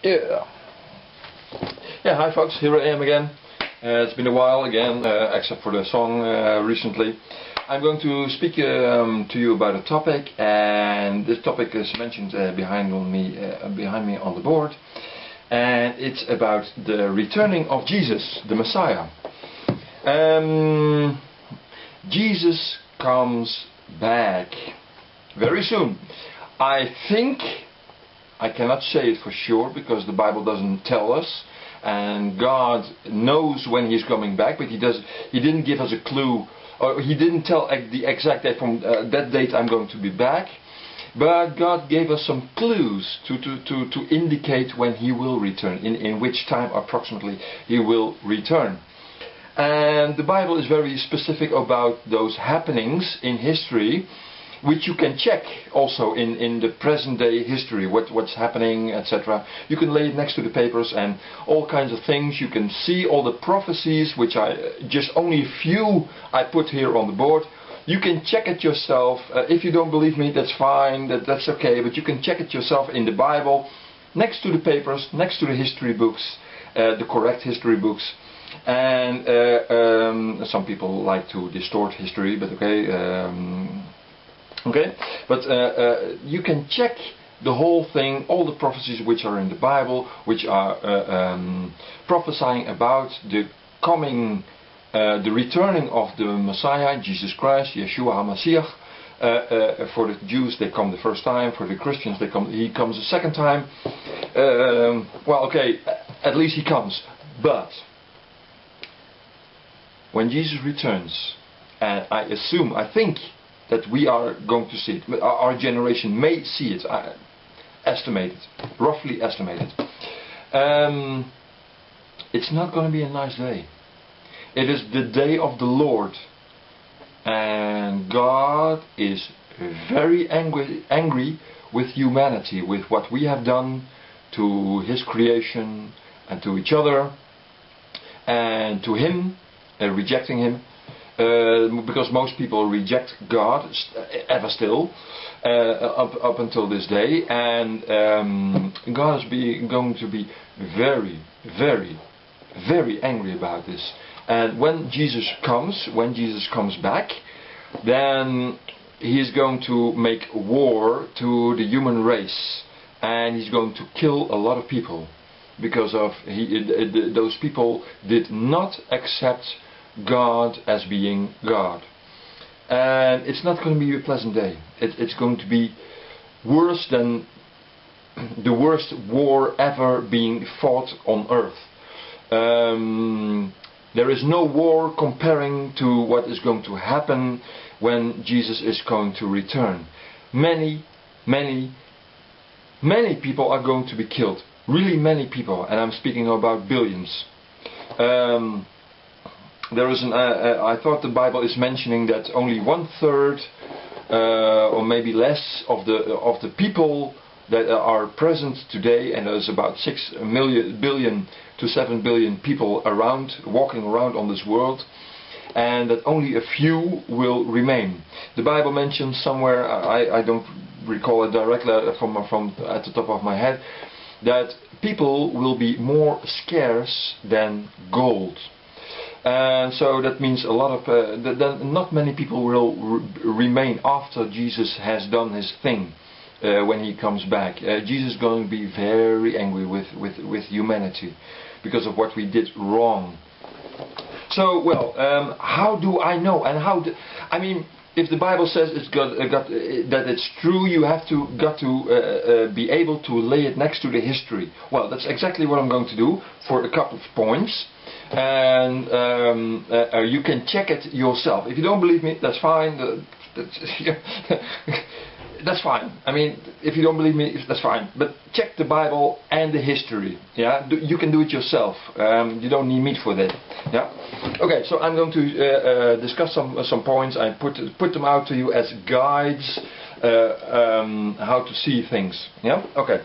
Yeah. Yeah, hi folks, here I am again. It's been a while again, except for the song recently. I'm going to speak to you about a topic, and this topic is mentioned behind me on the board, and it's about the returning of Jesus, the Messiah. Jesus comes back very soon. I think, I cannot say it for sure because the Bible doesn't tell us, and God knows when He's coming back, but He didn't give us a clue, or He didn't tell the exact date. From that date I'm going to be back, but God gave us some clues to indicate when He will return, in which time approximately He will return. And the Bible is very specific about those happenings in history, which you can check also in the present day history, what's happening, etc. You can lay it next to the papers and all kinds of things. You can see all the prophecies, which just only a few I put here on the board. You can check it yourself. If you don't believe me, that's fine, that's okay, but you can check it yourself in the Bible, next to the papers, next to the history books, the correct history books. And some people like to distort history, but okay. You can check the whole thing, all the prophecies which are in the Bible, which are prophesying about the coming, the returning of the Messiah, Jesus Christ, Yeshua HaMashiach. For the Jews, they come the first time. For the Christians, He comes the second time. Well, okay, at least He comes. But when Jesus returns, and I think that we are going to see it, our generation may see it, roughly estimated. It's not going to be a nice day. It is the day of the Lord, and God is very angry with humanity, with what we have done to His creation and to each other and to Him, rejecting Him. Because most people reject God ever still, up until this day, and God is going to be very, very, very angry about this. And when Jesus comes back, then He is going to make war to the human race, and He's going to kill a lot of people because of those people did not accept God as being God. And it's not going to be a pleasant day. It's going to be worse than the worst war ever being fought on earth. There is no war comparing to what is going to happen when Jesus is going to return. Many, many, many people are going to be killed. Really many people, and I'm speaking about billions. There is I thought the Bible is mentioning that only 1/3 or maybe less of the people that are present today, and there's about 6 billion to 7 billion people walking around on this world, and that only a few will remain. The Bible mentions somewhere, I don't recall it directly from at the top of my head, that people will be more scarce than gold. And so that means a lot of not many people will remain after Jesus has done His thing when He comes back. Jesus is going to be very angry with humanity because of what we did wrong. So, well, how do I know? And I mean, if the Bible says that it's true, you have to be able to lay it next to the history. Well, that's exactly what I'm going to do for a couple of points. And you can check it yourself. If you don't believe me, that's fine. That's fine. I mean, if you don't believe me, that's fine. But check the Bible and the history. Yeah, you can do it yourself. You don't need me for that. Yeah. Okay. So I'm going to discuss some points. I put them out to you as guides, how to see things. Yeah. Okay.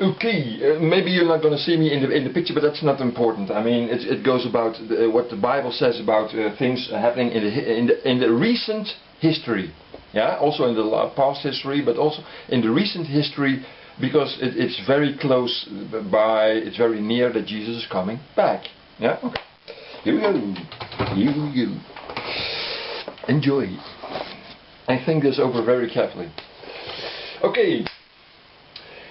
Okay, maybe you're not going to see me in the picture, but that's not important. I mean, it goes about what the Bible says about things happening in the recent history. Yeah, also in the past history, but also in the recent history, because it's very close by, it's very near that Jesus is coming back. Yeah, okay. Here we go. Here we go. Enjoy. I think this over very carefully. Okay.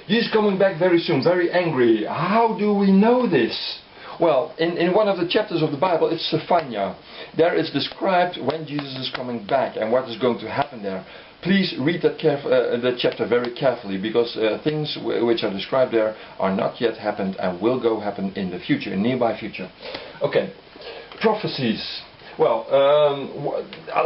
Jesus is coming back very soon, very angry. How do we know this? Well, in one of the chapters of the Bible, it's Zephaniah. There is described when Jesus is coming back and what is going to happen there. Please read that chapter very carefully, because things which are described there are not yet happened and will go happen in the future, in nearby future. Okay, prophecies. Well,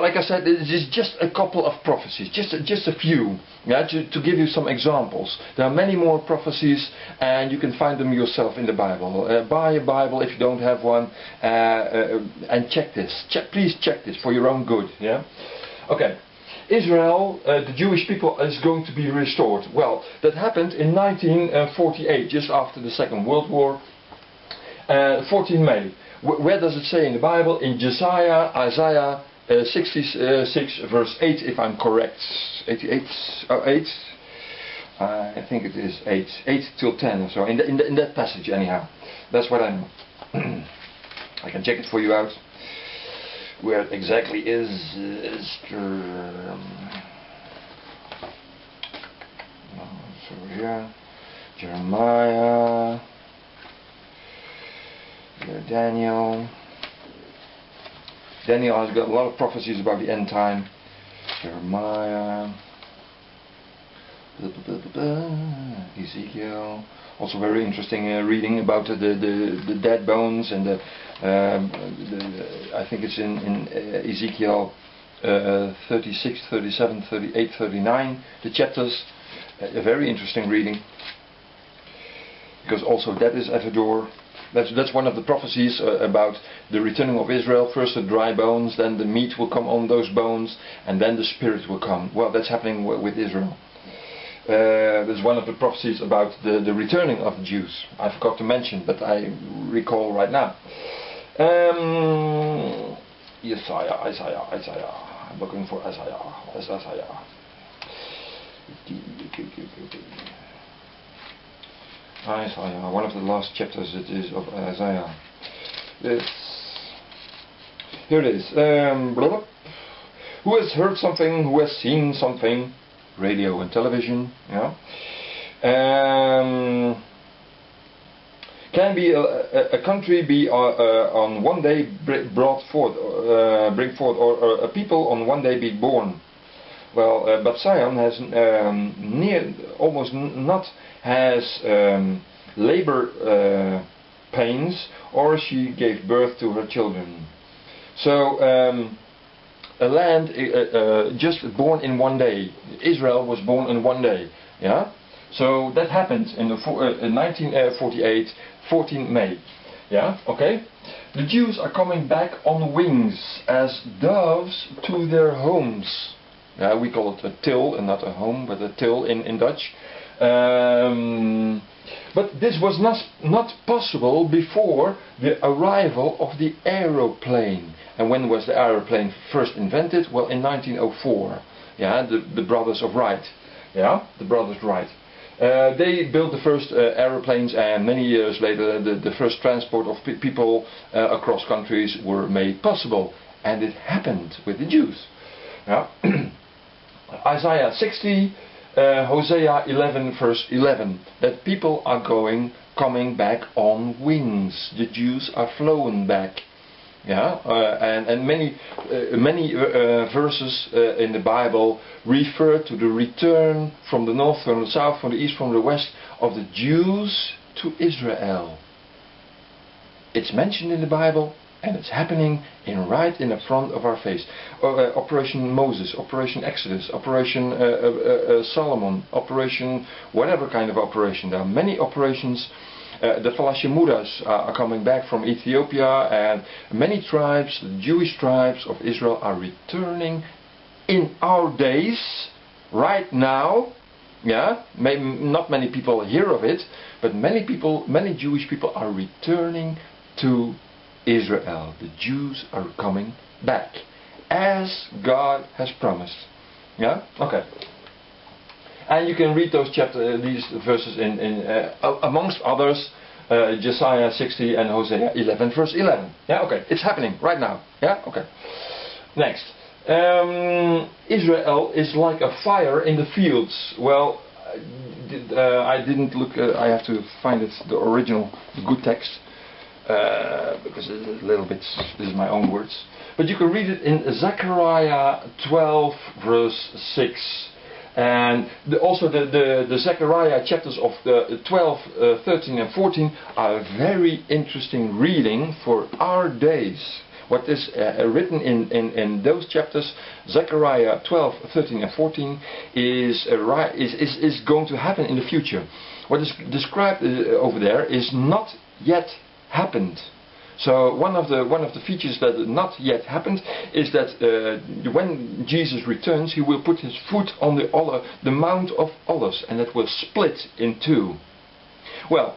like I said, it is just a couple of prophecies, just a few, yeah, to give you some examples. There are many more prophecies, and you can find them yourself in the Bible. Buy a Bible if you don't have one, and check this. Please check this for your own good. Yeah. Okay. Israel, the Jewish people, is going to be restored. Well, that happened in 1948, just after the Second World War. 14 May. Where does it say in the Bible? In Isaiah 66 verse 8, if I'm correct. 88, 8? I think it is 8. 8 till 10 or so. In that passage anyhow. That's what I know. I can check it for you out. Where it exactly is. So here. Jeremiah. Daniel. Daniel has got a lot of prophecies about the end time. Jeremiah. Ezekiel. Also very interesting reading about the dead bones and I think it's in Ezekiel 36, 37, 38, 39, the chapters. A very interesting reading, because also that is at the door. That's one of the prophecies about the returning of Israel. First the dry bones, then the meat will come on those bones, and then the spirit will come. Well, that's happening with Israel. There's one of the prophecies about the returning of the Jews. I forgot to mention, but I recall right now. Isaiah. I'm looking for Isaiah. Isaiah, one of the last chapters it is of Isaiah. Here it is. Who has heard something? Who has seen something? Radio and television. Yeah. Can be a country be on one day bring forth, or a people on one day be born? Well, but Zion has almost not has labor pains, or she gave birth to her children. So a land just born in one day. Israel was born in one day. Yeah. So that happened in 1948, 14 May. Yeah. Okay. The Jews are coming back on wings as doves to their homes. Yeah, we call it a till, and not a home, but a till in Dutch. But this was not possible before the arrival of the aeroplane. And when was the aeroplane first invented? Well, in 1904. Yeah, the brothers of Wright. Yeah, the brothers Wright. They built the first aeroplanes, and many years later the first transport of people across countries were made possible. And it happened with the Jews. Yeah. Isaiah 60, Hosea 11 verse 11, that people are coming back on wings. The Jews are flown back. Yeah, and many verses in the Bible refer to the return from the north, from the south, from the east, from the west of the Jews to Israel. It's mentioned in the Bible, and it's happening right in the front of our face. Operation Moses, Operation Exodus, Operation Solomon, Operation whatever kind of operation. There are many operations. The Falashimudas are coming back from Ethiopia, and many tribes, the Jewish tribes of Israel, are returning in our days, right now. Yeah, maybe not many people hear of it, but many Jewish people are returning to Israel. The Jews are coming back, as God has promised. Yeah? Okay. And you can read those these verses amongst others, Jesaja 60 and Hosea 11 verse 11. Yeah, okay. It's happening right now. Yeah, okay. Next. Israel is like a fire in the fields. Well, I didn't look, I have to find it, the original, the good text, because it's a little bit, this is my own words. But you can read it in Zechariah 12 verse 6. And also the Zechariah chapters of the 12, 13 and 14 are a very interesting reading for our days. What is written in those chapters, Zechariah 12, 13 and 14, is going to happen in the future. What is described over there is not yet happened. So one of the features that not yet happened is that when Jesus returns, he will put his foot on the Mount of Olives, and it will split in two. Well,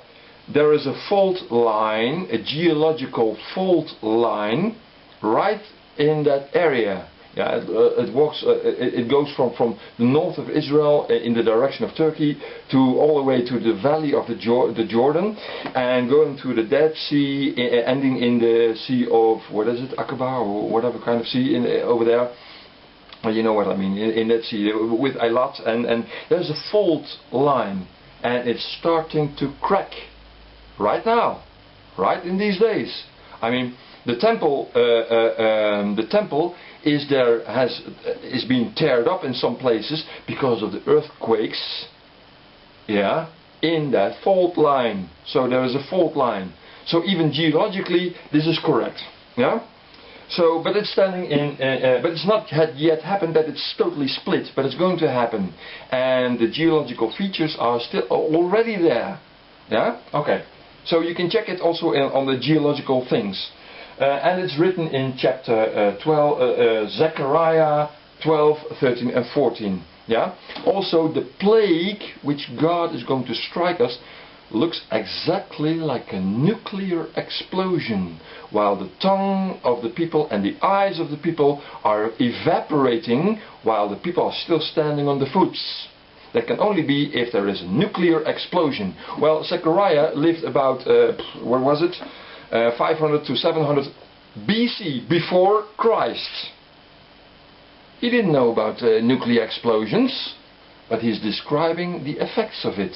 there is a fault line, a geological fault line, right in that area. Yeah, it goes from the north of Israel in the direction of Turkey to all the way to the valley of the Jordan, and going to the Dead Sea, ending in the Sea of, what is it, Aqaba, or whatever kind of sea over there. Well, you know what I mean, in that sea with Eilat, and there's a fault line, and it's starting to crack right now, right in these days. I mean, the temple is being teared up in some places because of the earthquakes. Yeah, in that fault line. So there is a fault line. So even geologically, this is correct. Yeah. So, but it's standing in, but it's not yet happened that it's totally split, but it's going to happen, and the geological features are still already there. Yeah. Okay. So you can check it also on the geological things. And it's written in chapter 12, Zechariah 12, 13 and 14. Yeah? Also the plague which God is going to strike us looks exactly like a nuclear explosion, while the tongue of the people and the eyes of the people are evaporating, while the people are still standing on the foots. That can only be if there is a nuclear explosion. Well, Zechariah lived about, what was it? 500 to 700 BC, before Christ. He didn't know about nuclear explosions, but he's describing the effects of it.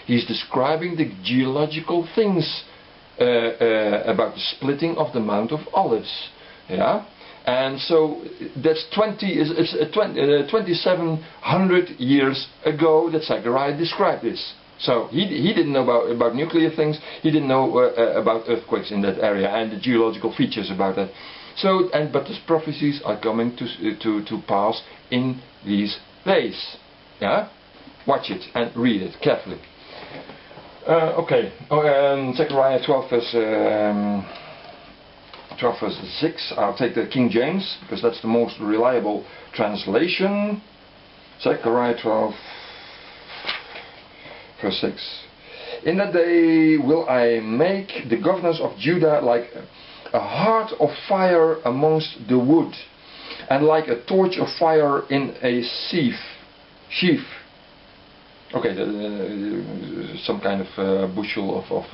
He's describing the geological things about the splitting of the Mount of Olives. Yeah? And so that's 2700 years ago that Zechariah described this. So he didn't know about nuclear things. He didn't know about earthquakes in that area and the geological features about that. So, but the prophecies are coming to pass in these days. Yeah, watch it and read it carefully. Okay. Zechariah 12 verse 6. I'll take the King James because that's the most reliable translation. Zechariah 12. Verse 6. In that day will I make the governors of Judah like a heart of fire amongst the wood, and like a torch of fire in a sheaf. Okay, some kind of bushel of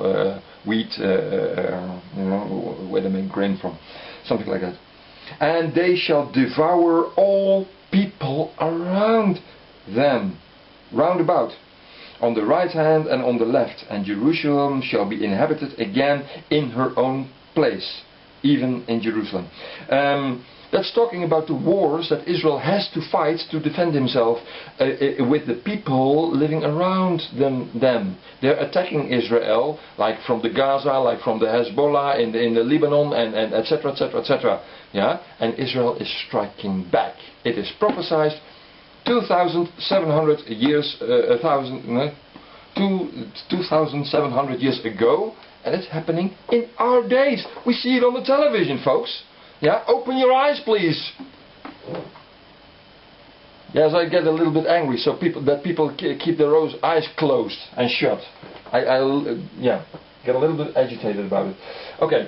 wheat, where they make grain from, something like that. And they shall devour all people around them, round about, on the right hand and on the left, and Jerusalem shall be inhabited again in her own place, even in Jerusalem. That's talking about the wars that Israel has to fight to defend himself with the people living around them. They're attacking Israel, like from the Gaza, like from the Hezbollah in the Lebanon, and etc., etc., etc. Yeah, and Israel is striking back. It is prophesied 2,700 years, 2,700 years ago, and it's happening in our days. We see it on the television, folks. Yeah, open your eyes, please. Yes, I get a little bit angry. So people keep their eyes closed and shut. Yeah, get a little bit agitated about it. Okay.